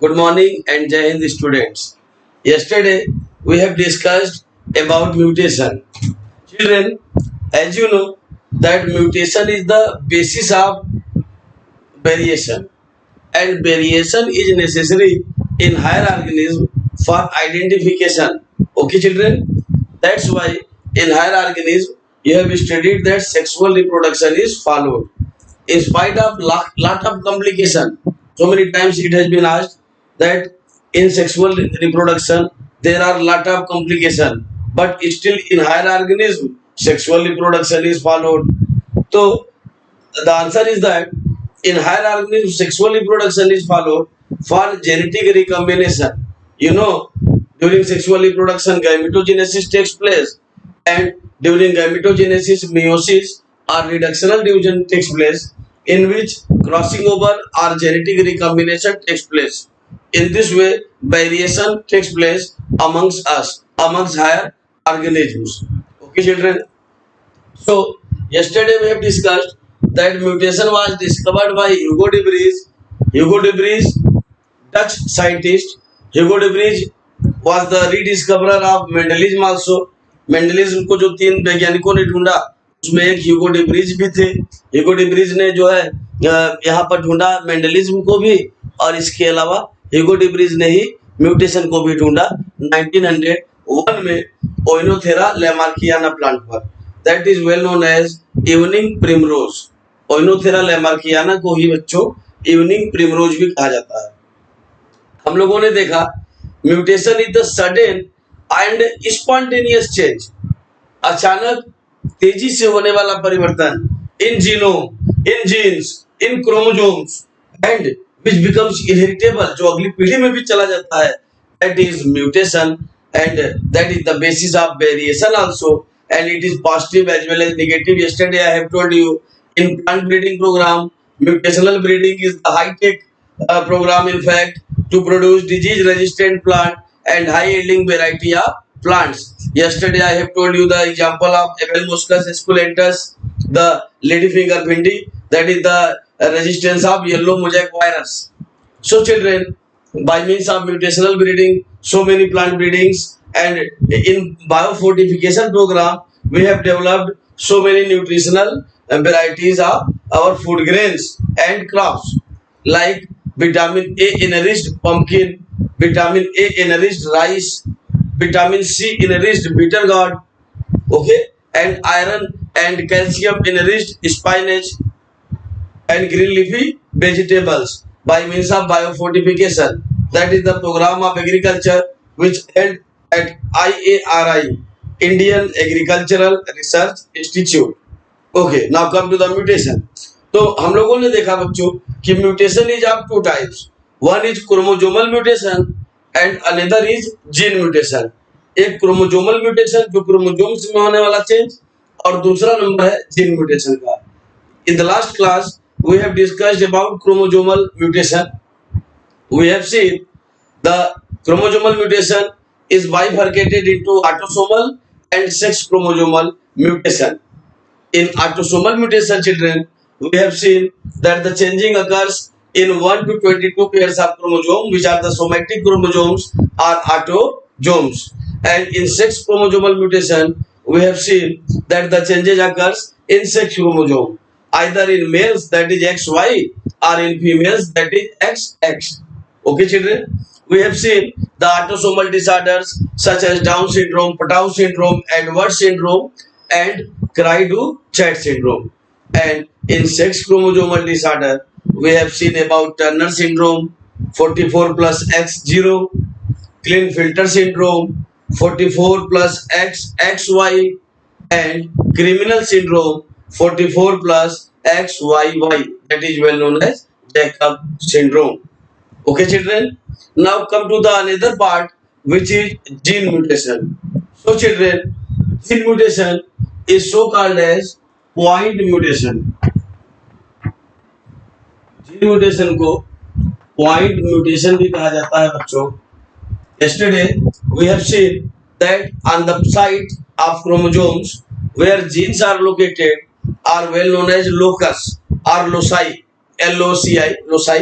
Good morning and Jai Hind students. Yesterday we have discussed about mutation. Children, as you know that mutation is the basis of variation and variation is necessary in higher organism for identification. Okay children, that's why in higher organism you have studied that sexual reproduction is followed. In spite of lot of complication, so many times it has been asked that in sexual reproduction there are lot of complication, but still in higher organism sexual reproduction is followed. So the answer is that in higher organism sexual reproduction is followed for genetic recombination. You know, during sexual reproduction gametogenesis takes place, and during gametogenesis meiosis or reductional division takes place, in which crossing over or genetic recombination takes place. In this way variation takes place amongst us, amongst higher organisms. Okay children, so yesterday we have discussed that mutation was discovered by Hugo de Vries. Hugo de Vries, Dutch scientist. Hugo de Vries was the rediscoverer of Mendelism also. Mendelism को जो तीन वैज्ञानिकों ने ढूंढा उसमें एक ह्यूगो de Vries भी थे. ह्यूगो de Vries ने जो है यहाँ पर ढूंढा मेंडलिज्म को भी, और इसके अलावा ह्यूगो de Vries ने ही म्यूटेशन को भी ढूंढा 1901 में ओइनोथेरा लैमार्कियाना प्लांट पर. That is well known as evening primrose. Oenothera lamarckiana को ही बच्चों इवनिंग प्रिमरोज भी कहा जाता है. हम लोगों ने देखा mutation is the sudden and spontaneous change, अचानक तेजी से होने वाला परिवर्तन in genome, in genes, in chromosomes and which becomes inheritable, जो अगली पीढ़ी में भी चला जाता है. That is mutation and that is the basis of variation also, and it is positive as well as negative. Yesterday I have told you in plant breeding program, mutational breeding is the high tech program in fact to produce disease resistant plant and high yielding variety of plants. Yesterday I have told you the example of Abelmoschus esculentus, the ladyfinger bhindi, that is the resistance of yellow mosaic virus. So children, by means of mutational breeding, so many plant breedings, and in biofortification program we have developed so many nutritional varieties of our food grains and crops, like vitamin A enriched pumpkin, vitamin A enriched rice, vitamin C enriched bitter gourd, okay, and iron and calcium enriched spinach and green leafy vegetables by means of biofortification. That is the program of agriculture which held at IARI, Indian Agricultural Research Institute. Okay, now come to the mutation. तो हम लोगों ने देखा बच्चों कि mutation is of two types. One is chromosomal mutation and another is gene mutation. एक chromosomal mutation जो chromosomes में होने वाला चेंज, और दूसरा नंबर है जीन म्यूटेशन का. In the last class we have discussed about chromosomal mutation. We have seen the chromosomal mutation is bifurcated into autosomal and sex chromosomal mutation. In autosomal mutation, children, we have seen that the changing occurs in 1 to 22 pairs of chromosome, which are the somatic chromosomes or autosomes. And in sex chromosomal mutation, we have seen that the changes occurs in sex chromosome, either in males that is XY or in females that is XX. Okay children, we have seen the autosomal disorders such as Down syndrome, Patau syndrome, Edwards syndrome and Cry-du-Chat syndrome. And in sex chromosomal disorder we have seen about Turner syndrome 44 plus X0, Klinefelter syndrome 44 plus XXY, and criminal syndrome 44 plus XYY, that is well known as Jacob syndrome. Okay children, now come to the another part which is gene mutation. So children, gene mutation is so called as point mutation. Gene mutation को point mutation भी कहा जाता है बच्चों. Yesterday we have seen that on the site of chromosomes where genes are located are well known as locus or loci, loci, loci,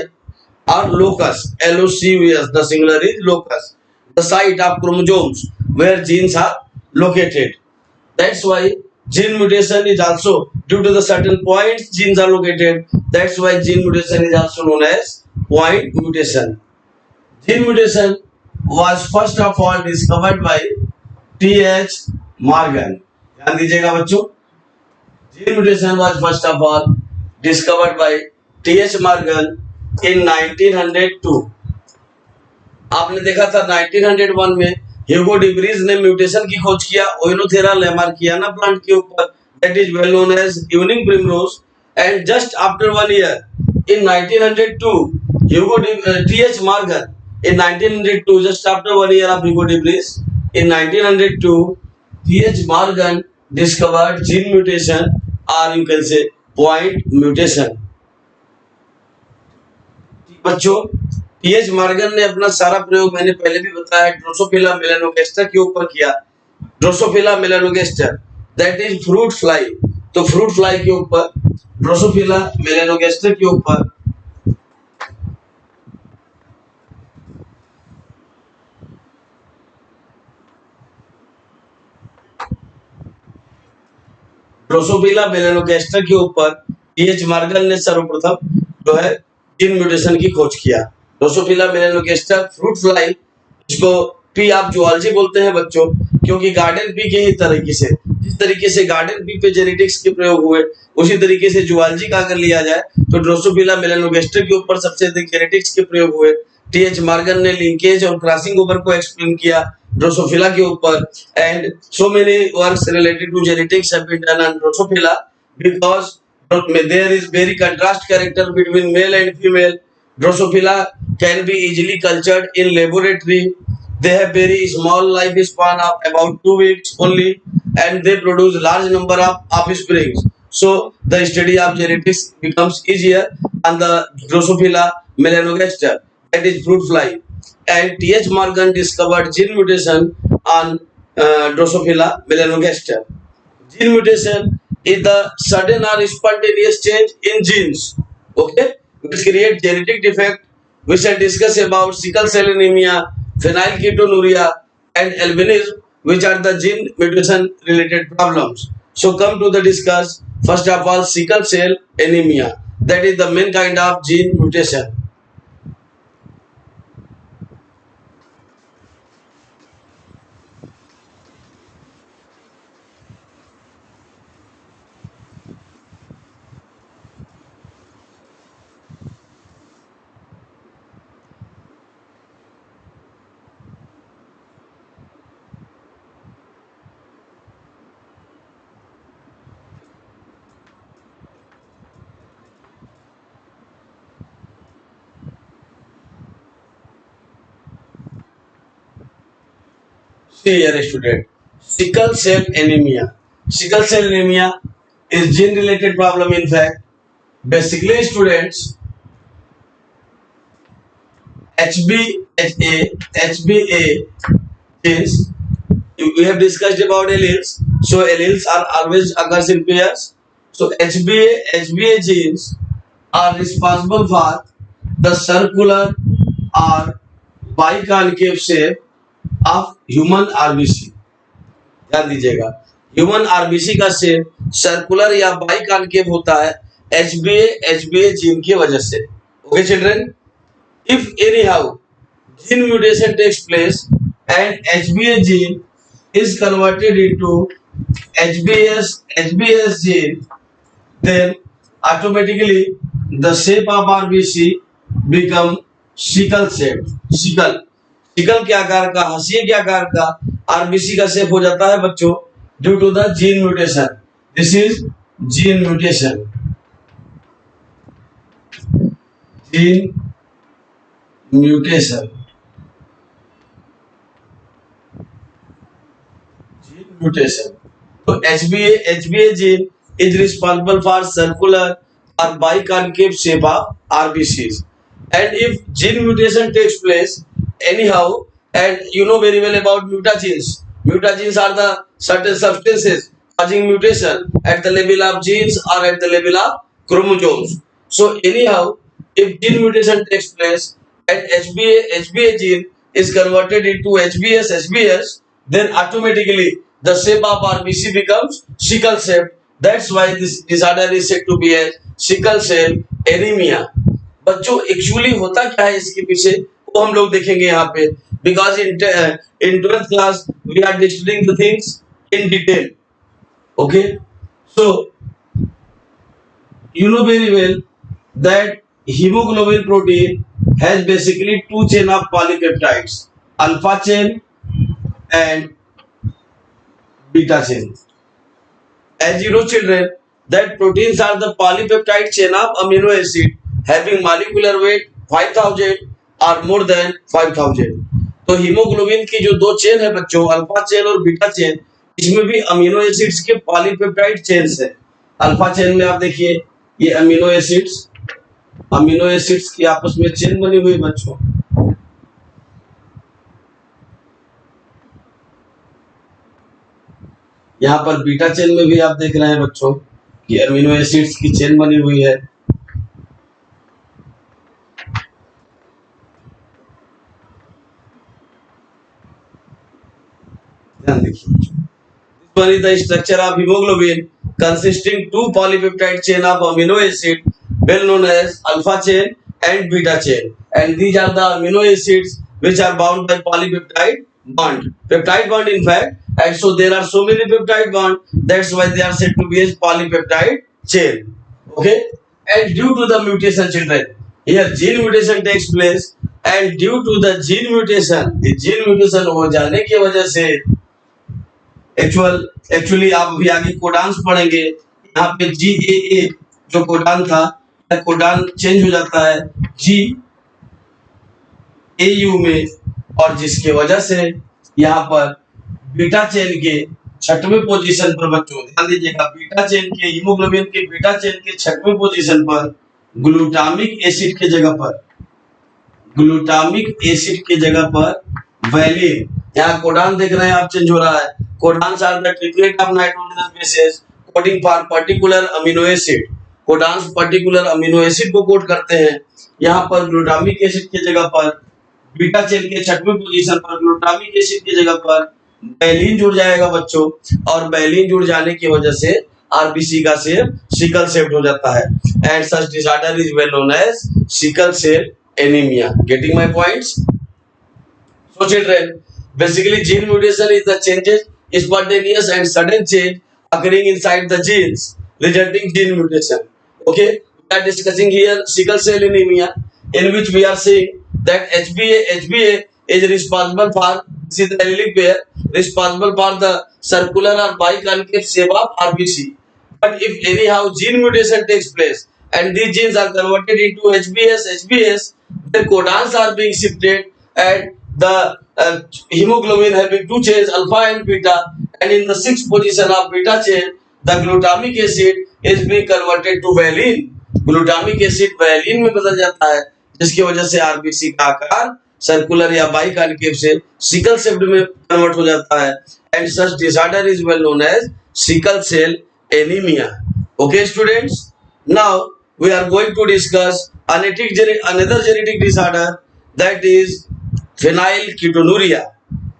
or locus, LOCUS, the singular is locus, the site of chromosomes where genes are located. That's why gene mutation is also due to the certain points genes are located. That's why gene mutation is also known as point mutation. Gene mutation was first of all discovered by T.H. Morgan. ध्यान दीजिएगा बच्चों, gene mutation was first of all discovered by T.H. Morgan in 1902. आपने देखा था 1901 में ह्यूगो debris ने mutation की खोज किया ओइनोथेरा लेमार्कियाना प्लांट के ऊपर, that is well known as evening primrose. And just after 1 year in 1902 Hugo T H Morgan in 1902, just after 1 year of Hugo de Vries, in 1902 T.H. Morgan discovered gene mutation, or you can say point mutation. बच्चों, TH Morgan ने अपना सारा प्रयोग मैंने पहले भी बताया Drosophila melanogaster के ऊपर किया. Drosophila melanogaster that is fruit fly. तो फ्रूट फ्लाई के ऊपर, ड्रोसोफिला मेलानोगास्टर के ऊपर ड्रोसोफिला मेलानोगास्टर के ऊपर टीएच मॉर्गन ने सर्वप्रथम जो है जीन म्यूटेशन की खोज किया. ड्रोसोफिला मेलानोगास्टर फ्रूट फ्लाई, इसको पी आप जूलॉजी बोलते हैं बच्चों, क्योंकि गार्डन पी के ही तरीके से, जिस तरीके से गार्डन पी पे जेनेटिक्स के प्रयोग हुए उसी तरीके से जूलॉजी का अगर लिया जाए तो ड्रोसोफिला मेलानोगास्टर के ऊपर सबसे अधिक जेनेटिक्स के प्रयोग हुए. टीएच मॉर्गन ने लिंकेज और क्रॉसिंग ओवर को एक्सप्लेन किया ड्रोसोफिला के ऊपर, and so many works related to genetics have been done on drosophila because there is very contrast character between male and female. Drosophila can be easily cultured in laboratory. They have very small lifespan of about 2 weeks only, and they produce large number of offsprings. So the study of genetics becomes easier on the Drosophila melanogaster, that is fruit fly. And T.H. Morgan discovered gene mutation on Drosophila melanogaster. Gene mutation is the sudden or spontaneous change in genes, okay, which create genetic defect. We shall discuss about sickle cell anemia, phenylketonuria, and albinism, which are the gene mutation related problems. So come to the discuss first of all sickle cell anemia, that is the main kind of gene mutation. See here, student. Sickle cell anemia. Sickle cell anemia is gene-related problem. In fact, basically, students, HBA genes. We have discussed about alleles. So alleles are always occurs in pairs. So HBA genes are responsible for the circular or biconcave shape of human RBC. ध्यान दीजिएगा, human RBC का shape circular या biconcave होता है HBA gene की वजह से. Okay children, if anyhow gene mutation takes place and HBA gene is converted into HBS gene, then automatically the shape of RBC become sickle shape. Sickle के आकार का, हंसिए के आकार का आरबीसी का शेप हो जाता है बच्चों due to the gene mutation. This is gene mutation. Gene mutation. तो HBA gene is responsible for circular or biconcave shape of RBCs. And if gene mutation takes place anyhow, and you know very well about mutagenes. Mutagenes are the certain substances causing mutation at the level of genes or at the level of chromosomes. So anyhow, if gene mutation takes place and HBA gene is converted into HBS, then automatically the shape of RBC becomes sickle shape. That's why this disorder is said to be a sickle cell anemia. बच्चों actually होता क्या है इसके पीछे वो हम लोग देखेंगे यहाँ पे, because in 12th class we are discussing the things in detail. Okay, so you know very well that hemoglobin protein has basically two chain of polypeptides, alpha chain and beta chain. As you know children that proteins are the polypeptide chain of amino acid having molecular weight 5000 or more than 5000. तो haemoglobin की जो दो chain है बच्चों, alpha chain और beta chain, इसमें भी amino acids के पॉलीपेप्टाइड चेन्स है. अल्फा चेन में आप देखिए ये अमीनो एसिड्स की आपस में चेन बनी हुई बच्चों. यहाँ पर बीटा चेन में भी आप देख रहे हैं बच्चों कि अमीनो एसिड्स की चेन बनी हुई है. ध्यान देखिए, one is the structure of hemoglobin consisting two polypeptide chain of amino acid well known as alpha chain and beta chain, and these are the amino acids which are bound by polypeptide bond in fact, and so there are so many peptide bond, that's why they are said to be as polypeptide chain. Okay, and due to the mutation children, here gene mutation takes place, and due to the gene mutation हो जाने की वजह से actually आप अभी आगे codons पढ़ेंगे. यहाँ पे GAA जो कोडान था, कोडान चेंज हो जाता है GAU में, और जिसके वजह से यहाँ पर बीटा चेन के छठवें पोजीशन पर बच्चों ध्यान दीजिएगा, बीटा चेन के हीमोग्लोबिन के बीटा चेन के छठवें पोजीशन पर ग्लूटामिक एसिड के जगह पर वैलिन, यहाँ कोडान देख रहे हैं आप चेंज हो रहा है. Codons are the triplet of nitrogenous bases coding for particular amino acid. Codons particular amino acid को कोड करते हैं. यहाँ पर ग्लूटामिक एसिड की जगह पर बीटा चेन के छठवें पोजीशन पर ग्लूटामिक एसिड की जगह पर वैलिन जुड़ जाएगा बच्चों, और वैलिन जुड़ जाने की वजह से आरबीसी का शेप सिकल शेप्ड हो जाता है. And such disorder is well known as sickle cell anaemia. Getting my points? So children, basically gene mutation is the changes, spontaneous and sudden change occurring inside the genes resulting gene mutation. Okay, we are discussing here sickle cell anemia, in which we are saying that HBA is responsible for, this is the allelic pair responsible for the circular or biconcave shape of RBC. But if anyhow gene mutation takes place and these genes are converted into HBS, their codons are being shifted, and the hemoglobin having two chains alpha and beta, and in the sixth position of beta chain the glutamic acid is being converted to valine. Glutamic acid valine में बदल जाता है, जिसकी वजह से RBC का आकार circular या बाइकॉन्केव से सिकल शेप्ड में कन्वर्ट हो जाता है. And such disorder is well known as sickle cell anaemia. Okay students, now we are going to discuss another genetic disorder, that is phenylketonuria.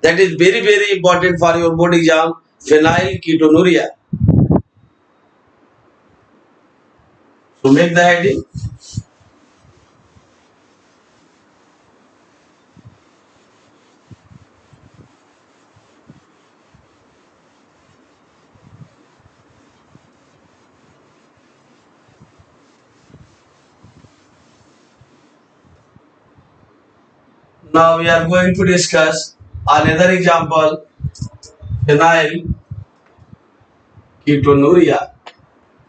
That is very very important for your board exam. Phenylketonuria. So make the heading. Now we are going to discuss another example, phenylketonuria.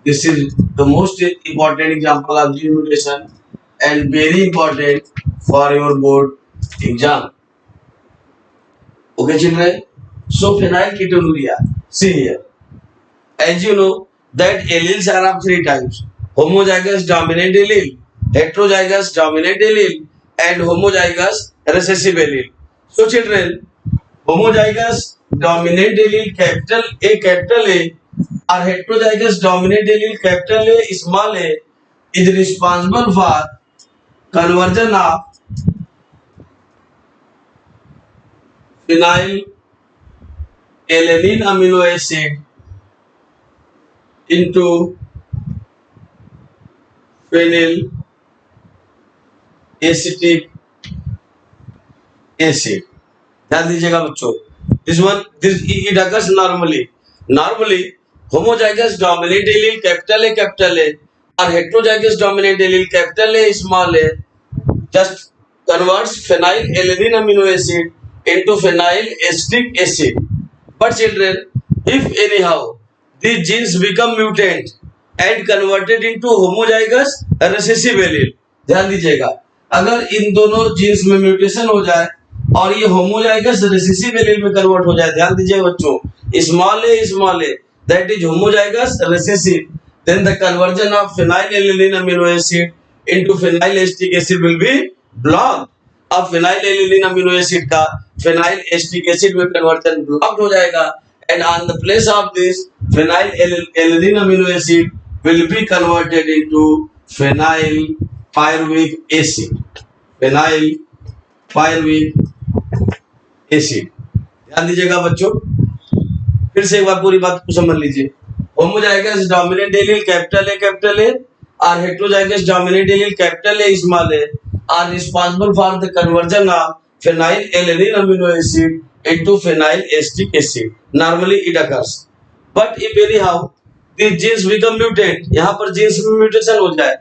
This is the most important example of gene mutation and very important for your board exam. Okay children, so phenylketonuria, see here, as you know that alleles are of three types: homozygous dominant allele, heterozygous dominant allele, and homozygous recessive allele. So children, homozygous dominant allele capital A or heterozygous dominant allele capital A small a is responsible for conversion of phenylalanine amino acid into phenyl acetic acid. ध्यान दीजिएगा बच्चों, this it occurs normally homozygous dominant allele capital A or heterozygous dominant allele capital A small a just converts phenylalanine amino acid into phenyl acetic acid. But children, if anyhow these genes become mutant and converted into homozygous recessive allele, ध्यान दीजिएगा, अगर इन दोनों jeans में mutation हो जाए और ये homozygous recessive allele में कन्वर्ट हो जाए, ध्यान दीजिएगा बच्चों, small A that is homozygous recessive, then the conversion of phenylalanine amino acid into phenyl acetic acid will be blocked. अब phenylalanine amino acid का phenyl acetic acid में conversion blocked हो जाएगा, and on the place of this phenylalanine amino acid will be converted into phenyl pyruvic acid. phenyl pyruvic acid. ध्यान दीजिएगा बच्चों, फिर से एक बार पूरी बात को समझ लीजिए. Homozygous dominant allele capital A और heterozygous dominant allele capital A small A are responsible for the conversion of phenylalanine amino acid into phenyl acetic acid. Normally it occurs, but if anyhow these genes become mutant, यहाँ पर genes में mutation हो जाए,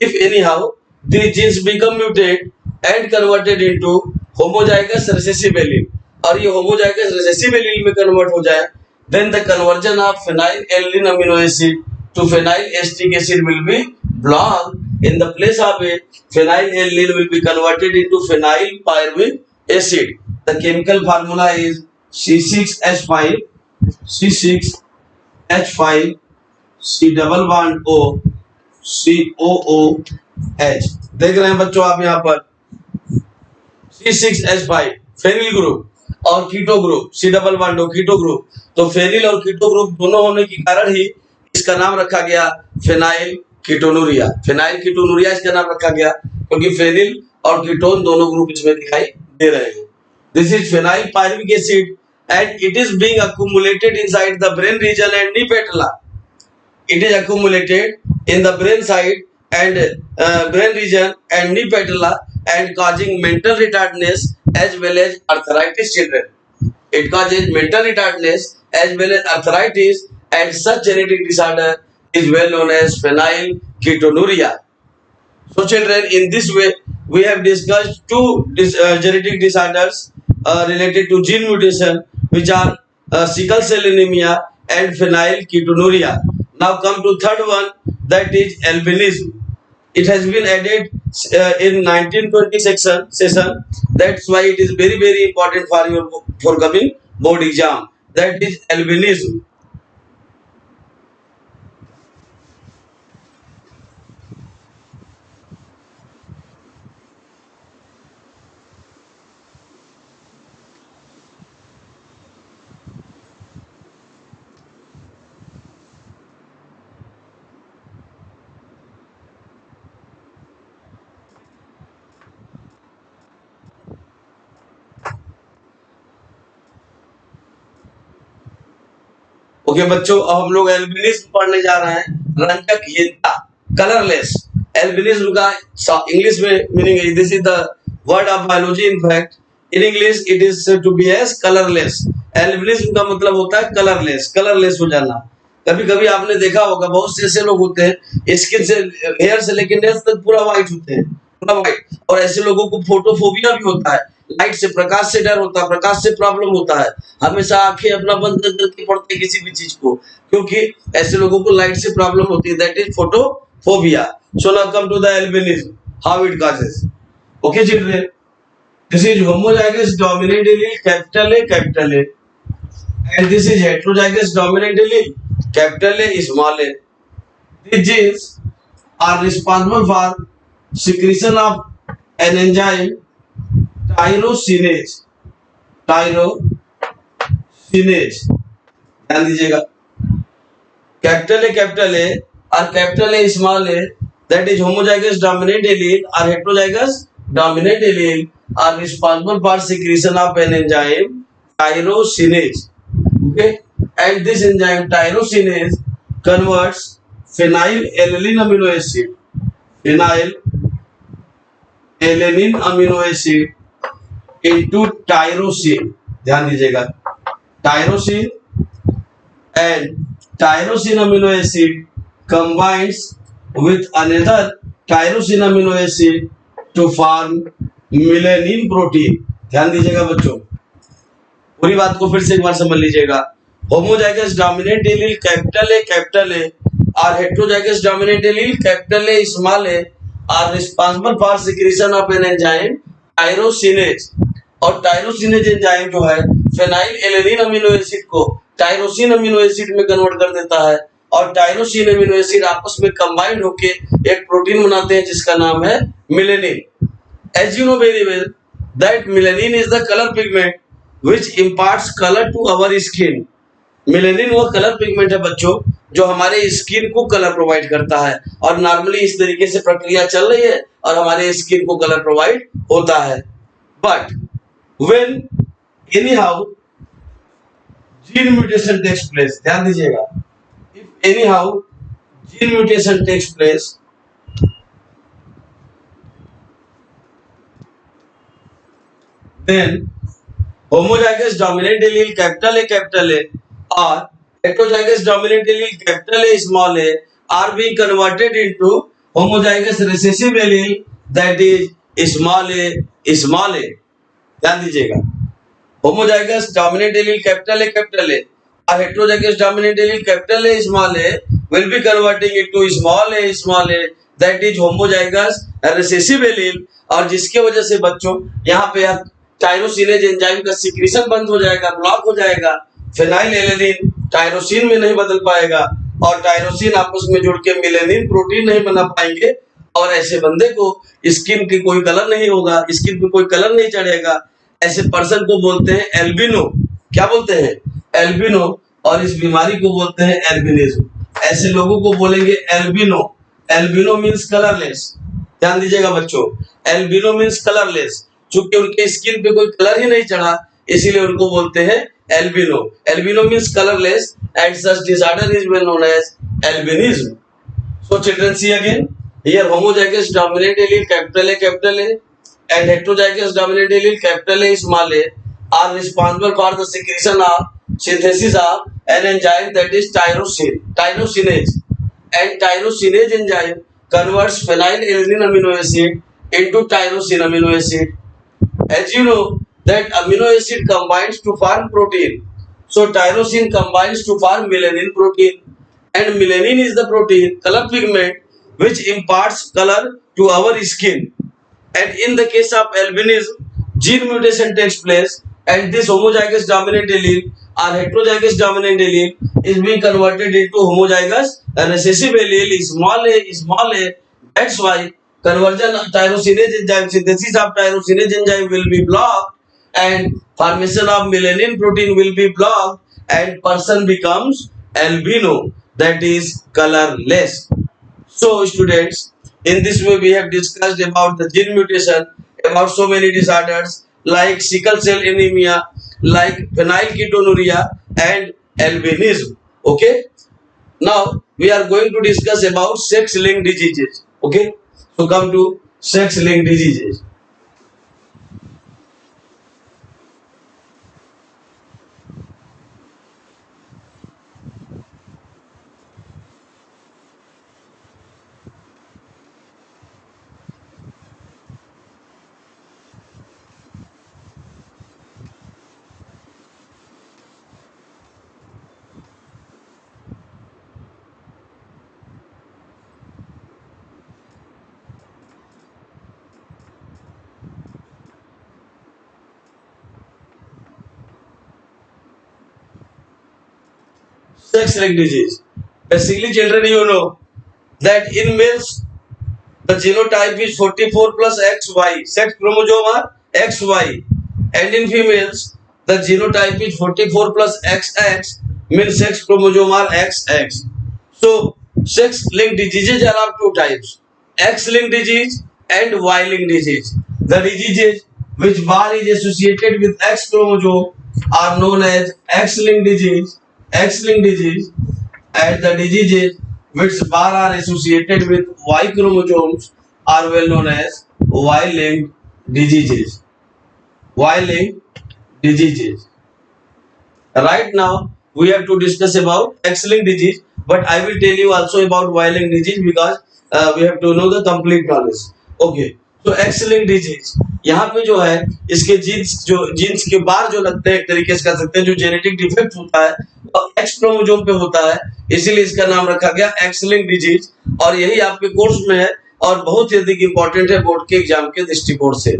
if anyhow these genes become mutant and converted into homozygous recessive allele और ये homozygous recessive allele में convert हो जाए, then the conversion of phenylalanine amino acid to phenyl acetic acid will be blocked. In the place of it, phenylalanine will be converted into phenyl pyruvic acid. The chemical formula is C6H5 C double bond O COOH. देख रहे हैं बच्चों आप यहाँ पर C6H5 phenyl group और keto group, C double bond O keto group. तो phenyl और कीटो ग्रुप दोनों होने के कारण ही इसका नाम रखा गया फेनाइल कीटोनूरिया. फेनाइल कीटोनूरिया इसका नाम रखा गया क्योंकि फेनिल और कीटोन दोनों ग्रुप इसमें दिखाई दे रहे हैं. This is phenyl pyruvic acid and it is being accumulated inside the brain region and knee patella. It is accumulated in the brain side and brain region and knee patella and causing mental retardedness as well as arthritis. Children, it causes mental retardedness as well as arthritis, and such genetic disorder is well known as phenylketonuria. So children, in this way we have discussed two genetic disorders related to gene mutation, which are sickle cell anemia and phenylketonuria. Now come to third one, that is albinism. It has been added in 1920 session. That's why it is very important for your forthcoming board exam. That is albinism. Okay बच्चों, अब हम लोग albinism पढ़ने जा रहे हैं. रंजकहीनता, colourless. Albinism का इंग्लिश में मीनिंग है, this is the word of biology. In fact in English it is to be as colourless. Albinism का मतलब होता है कलरलेस, कलरलेस हो जाना. कभी कभी आपने देखा होगा बहुत से ऐसे लोग होते हैं स्किन से हेयर से लेकर नेल्स तक पूरा व्हाइट होते हैं, पूरा व्हाइट. और ऐसे लोगों को फोटोफोबिया भी होता है, लाइट से, प्रकाश से डर होता है, प्रकाश से प्रॉब्लम होता है. हमेशा आंखें अपना बंद करके पढ़ते हैं किसी भी चीज को, क्योंकि ऐसे लोगों को लाइट से प्रॉब्लम होती है. That is photophobia. So now come to the albinism, how it causes. Okay children, this is homozygous dominant allele capital A and this is heterozygous dominant allele capital A small a. These genes are responsible for secretion of an enzyme tyrosinase. ध्यान दीजिएगा, capital A और capital A small A that is homozygous dominant allele or heterozygous dominant allele are responsible for secretion of an enzyme tyrosinase. Okay, and this enzyme tyrosinase converts phenylalanine amino acid into tyrosine. ध्यान दीजिएगा, tyrosine and tyrosine amino acid combines with another tyrosine amino acid to form melanin protein. ध्यान दीजिएगा बच्चों, पूरी बात को फिर से एक बार समझ लीजिएगा. Homozygous dominant allele capital A और heterozygous dominant allele capital A small A are responsible for secretion of an enzyme tyrosinase. और टायरोसिनेज एंजाइम जो है फेनाइल एलेनिन अमीनो एसिड को टायरोसिन अमीनो एसिड में कन्वर्ट कर देता है और टायरोसिन अमीनो एसिड आपस में कंबाइंड होके एक प्रोटीन बनाते हैं जिसका नाम है melanin. As you know very well that melanin is the color pigment which imparts color to our skin. Melanin वो कलर पिगमेंट है बच्चों जो हमारे स्किन को कलर प्रोवाइड करता है और नॉर्मली इस तरीके से प्रक्रिया चल रही है और हमारे स्किन को कलर प्रोवाइड होता है. But when anyhow gene mutation takes place, ध्यान दीजिएगा, if anyhow gene mutation takes place then homozygous dominant allele capital A or heterozygous dominant allele capital A small a are being converted into homozygous recessive allele that is small a. ध्यान दीजिएगा, homozygous dominant allele capital A or heterozygous dominant allele capital A small a will be converting into small a that is homozygous recessive allele. और जिसके वजह से बच्चों यहाँ पे आप टायरोसिनेज एंजाइम का सिक्रीशन बंद हो जाएगा, ब्लॉक हो जाएगा, फेनाइल एलेनिन टायरोसिन में नहीं बदल पाएगा और टायरोसिन आपस में जुड़ के मेलेनिन प्रोटीन नहीं बना पाएंगे और ऐसे बंदे को स्किन की कोई कलर नहीं होगा, स्किन पे कोई कलर नहीं चढ़ेगा. ऐसे पर्सन को बोलते हैं एल्बिनो. क्या बोलते हैं? एल्बिनो. और इस बीमारी को बोलते हैं एल्बिनिज्म. ऐसे लोगों को बोलेंगे एल्बिनो. Albino means colourless. ध्यान दीजिएगा बच्चों, एल्बिनो मीन्स कलरलेस. चूंकि उनके स्किन पे कोई कलर ही नहीं चढ़ा इसीलिए उनको बोलते हैं albino. Albino means colourless and such disorder is well known as albinism. So children see again here homozygous dominant allele capital A and heterozygous dominant allele capital A small a are responsible for the secretion of synthesis of an enzyme that is tyrosinase. And tyrosinase enzyme converts phenylalanine amino acid into tyrosine amino acid. As you know that amino acid combines to form protein, so tyrosine combines to form melanin protein, and melanin is the protein color pigment which imparts color to our skin. And in the case of albinism, gene mutation takes place, and this homozygous dominant allele or heterozygous dominant allele is being converted into homozygous recessive allele small a. That's why conversion of tyrosinase enzyme, synthesis of tyrosinase enzyme will be blocked, and formation of melanin protein will be blocked, and person becomes albino, that is colorless. So students, in this way we have discussed about the gene mutation, about so many disorders like sickle cell anemia, like phenylketonuria and albinism. Okay, now we are going to discuss about sex linked diseases. Okay, so come to sex linked diseases. Sex-linked disease. Basically, children, you know that in males the genotype is 44 plus XY, sex chromosome are XY, and in females the genotype is 44 plus XX, means sex chromosome are XX. So, sex-linked diseases are of two types. X-linked disease and Y-linked disease. The diseases which bar is associated with X chromosome are known as X-linked disease, and the diseases which bar are associated with Y chromosomes are well known as Y-linked diseases. Y-linked diseases. Right now, we have to discuss about X-linked disease, but I will tell you also about Y-linked disease because we have to know the complete knowledge. Okay, तो X-linked disease यहाँ पे जो है इसके jeans के बार जो लगते हैं एक तरीके से कह सकते हैं जो जेनेटिक डिफेक्ट होता है और X क्रोमोसोम पे होता है, इसीलिए इसका नाम रखा गया X-linked डिजीज और यही आपके कोर्स में है और बहुत ही अधिक इंपॉर्टेंट है बोर्ड के एग्जाम के दृष्टिकोण से।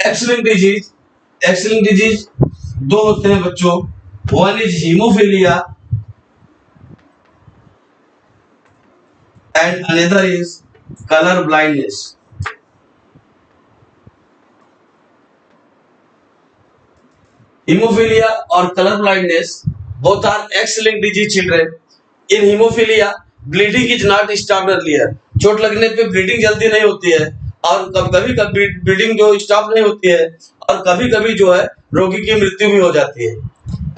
X-linked डिजीज दो होते हैं बच्चों, one is haemophilia and another is color blindness. Hemophilia or color blindness both are X-linked disease children. In hemophilia, bleeding is not stopped earlier. चोट लगने पे ब्लीडिंग जल्दी नहीं होती है और कभी कभी ब्लीडिंग जो स्टॉप नहीं होती है और कभी कभी जो है रोगी की मृत्यु भी हो जाती है।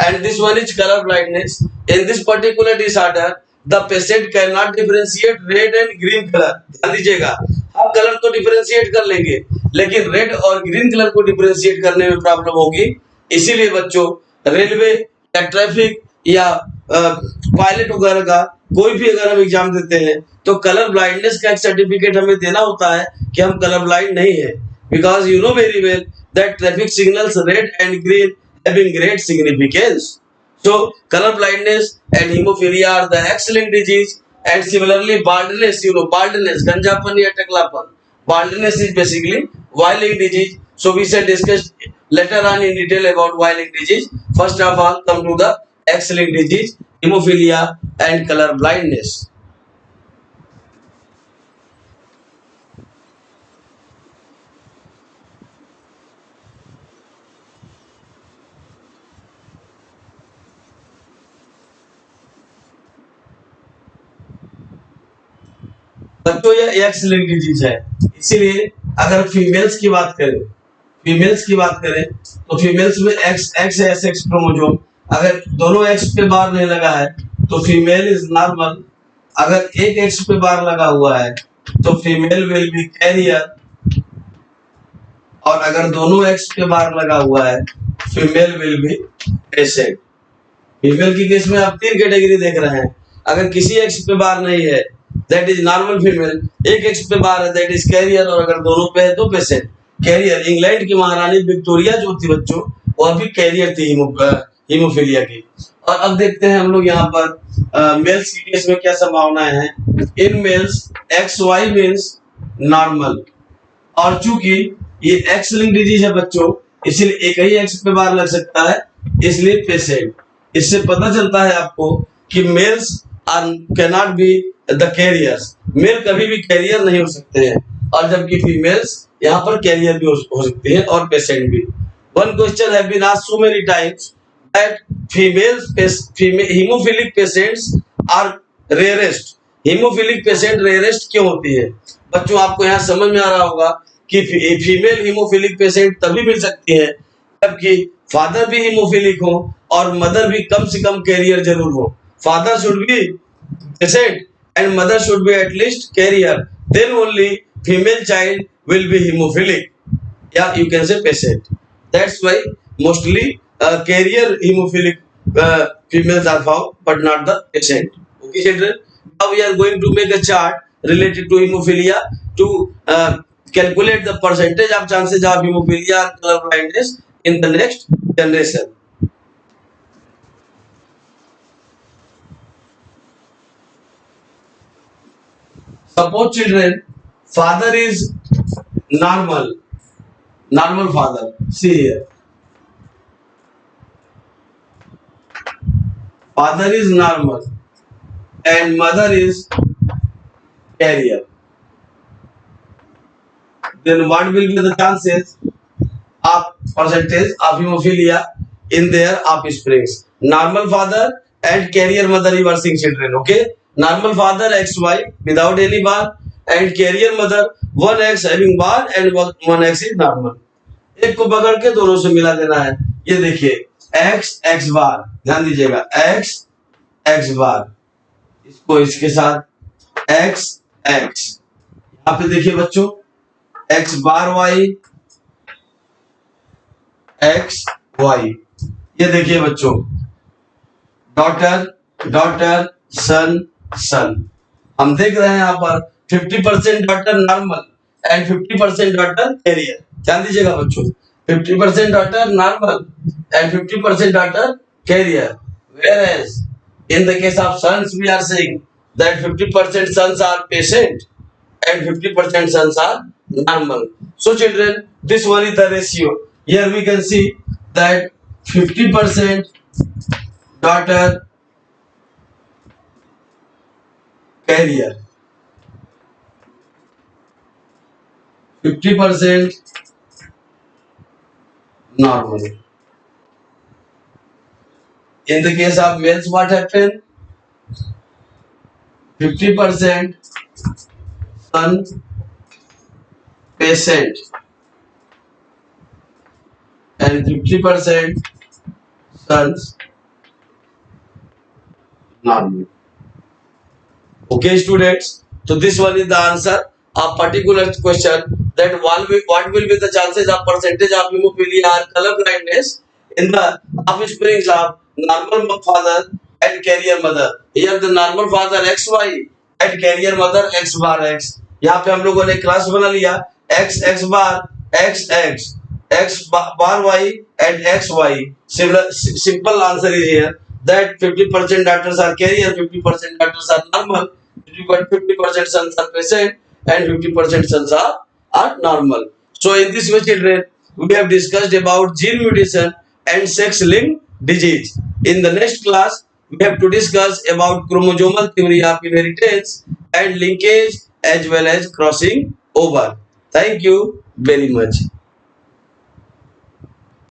And this one is color blindness. In this particular disorder, the patient cannot differentiate red and green color. ध्यान दीजिएगा, हम कलर को डिफरेंशिएट कर लेंगे लेकिन रेड और ग्रीन कलर को डिफरेंशिएट करने में प्रॉब्लम होगी। इसीलिए बच्चों रेलवे या ट्रैफिक या पायलट वगैरह का कोई भी अगर हम एग्जाम देते हैं तो कलर ब्लाइंडनेस का एक सर्टिफिकेट हमें देना होता है कि हम कलर ब्लाइंड नहीं है, because you know very well that traffic signals red and green having great significance. So color blindness and hemophilia are the X-linked disease, and similarly baldness, you know, baldness, ganjapan या टकलापन, baldness is basically Y-linked disease. So we shall discuss later on in detail about Y-linked disease. First of all, come to the X-linked disease, hemophilia and color blindness. बच्चों यह x linked disease है, इसीलिए अगर females की बात करें तो females में एक्स क्रोमोसोम अगर दोनों एक्स पे बार नहीं लगा है तो फीमेल इज नॉर्मल, अगर एक एक्स पे बार लगा हुआ है तो फीमेल विल बी कैरियर, और अगर दोनों एक्स पे बार लगा हुआ है female will be patient. Female की केस में आप तीन कैटेगरी देख रहे हैं, अगर किसी एक्स पे बार नहीं है दैट इज नॉर्मल फीमेल, एक एक्स पे बार है दैट इज कैरियर, और अगर दोनों पे है तो पेशेंट। कैरियर, इंग्लैंड की महारानी विक्टोरिया जो थी बच्चों वह भी कैरियर थी हीमोफीलिया की। और अब देखते हैं हम लोग यहाँ पर मेल्स की केस में क्या संभावनाएं हैं। In males X Y means normal, और चूंकि ये एक्स लिंक डिजीज है बच्चों इसलिए एक ही एक्स पे बार लग सकता है, इसलिए पेशेंट। इससे पता चलता है आपको कि males can not be the carriers, male कभी भी कैरियर नहीं हो सकते हैं, और जबकि फीमेल्स यहाँ पर कैरियर भी हो सकती है और पेशेंट भी। One question have been asked so many times that haemophilic patients are rarest. Haemophilic patient rarest क्यों होती है? बच्चों आपको यहाँ समझ में आ रहा होगा कि फीमेल हीमोफिलिक पेशेंट तभी मिल सकती है जबकि फादर भी हीमोफिलिक हो और मदर भी कम से कम कैरियर जरूर हो। Father should be patient and mother should be at least carrier, then only female child will be hemophilic, yeah you can say patient. That's why mostly carrier hemophilic females are found but not the patient. Okay children, now we are going to make a chart related to hemophilia to calculate the percentage of chances of hemophilia and color blindness in the next generation. Suppose children, father is normal father, see here, father is normal and mother is carrier, then what will be the chances of percentage of hemophilia in their offsprings? Normal father and carrier mother you are seeing children, okay? Normal father XY without any bar, and carrier mother, one X having bar and one X is normal. एक को पकड़ के दोनों से मिला देना है। ये देखिए X X बार, ध्यान दीजिएगा X X बार, इसको इसके साथ X X, यहाँ पे देखिए बच्चों X बार Y X Y, ये देखिए बच्चों डॉटर डॉटर सन सन। हम देख रहे हैं यहाँ पर 50% daughter normal and 50% daughter carrier. ध्यान दीजिएगा बच्चों 50% daughter normal and 50% daughter carrier. Whereas in the case of sons we are saying that 50% sons are patient and 50% sons are normal. So children, this one is the ratio. Here we can see that 50% daughter carrier, 50% normal. In the case of males, what happened? 50% son patient and 50% sons normal. Okay, students. So this one is the answer of particular question, that what will be the chances of percentage of hemophilia or color blindness in the offspring of normal father and carrier mother. Here the normal father XY and carrier mother X bar X. यहाँ पे हम लोगों ने class बना लिया X X bar X X X bar Y and X Y. Simple answer is here that 50% daughters are carrier, 50% daughters are normal, 50% sons are patient, and 50% sons are normal. So in this way, children, we have discussed about gene mutation and sex-linked disease. In the next class, we have to discuss about chromosomal theory of inheritance and linkage as well as crossing over. Thank you very much.